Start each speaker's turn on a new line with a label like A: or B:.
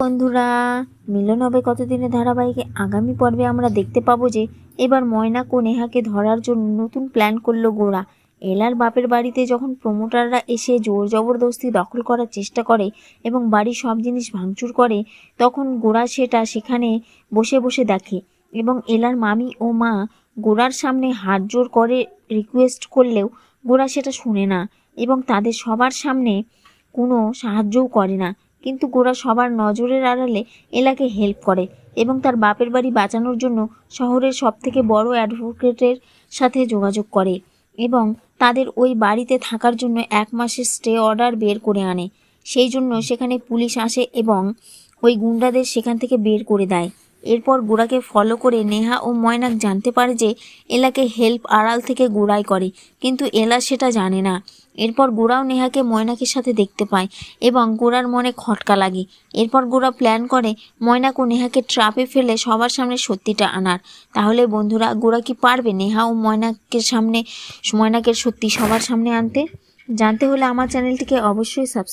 A: বন্ধুরা, মিলন হবে কতদিনে ধারাবাহিকে আগামী পর্বে আমরা দেখতে পাবো যে এবার ময়না ও নেহাকে ধরার জন্য নতুন প্ল্যান করলো গোরা। এলার বাপের বাড়িতে যখন প্রমোটাররা এসে জোর জবরদস্তি দখল করার চেষ্টা করে এবং বাড়ির সব জিনিস ভাঙচুর করে, তখন গোরা সেটা সেখানে বসে বসে দেখে এবং এলার মামি ও মা গোরার সামনে হাত জোর করে রিকোয়েস্ট করলেও গোরা সেটা শুনে না এবং তাদের সবার সামনে কোনো সাহায্যও করে না। কিন্তু গোরা সবার নজরের আড়ালে এলাকে হেল্প করে এবং তার বাপের বাড়ি বাঁচানোর জন্য শহরের সবথেকে বড় অ্যাডভোকেটের সাথে যোগাযোগ করে এবং তাদের ওই বাড়িতে থাকার জন্য 1 মাসের স্টে অর্ডার বের করে আনে। সেই জন্য সেখানে পুলিশ আসে এবং ওই গুন্ডাদের সেখান থেকে বের করে দেয়। এরপর গোরাকে ফলো করে নেহা ও ময়নাক জানতে পারে যে এলাকে হেল্প আড়াল থেকে গোরাই করে, কিন্তু এলা সেটা জানে না। এরপর গোরাও নেহাকে ময়নাকের সাথে দেখতে পায় এবং গোরার মনে খটকা লাগে। এরপর গোরা প্ল্যান করে ময়নাক ও নেহাকে ট্রাপে ফেলে সবার সামনে সত্যিটা আনার। তাহলে বন্ধুরা, গোরা কি পারবে নেহা ও ময়নাকের সত্যি সবার সামনে আনতে? জানতে হলে আমার চ্যানেলটিকে অবশ্যই সাবস্ক্রাইব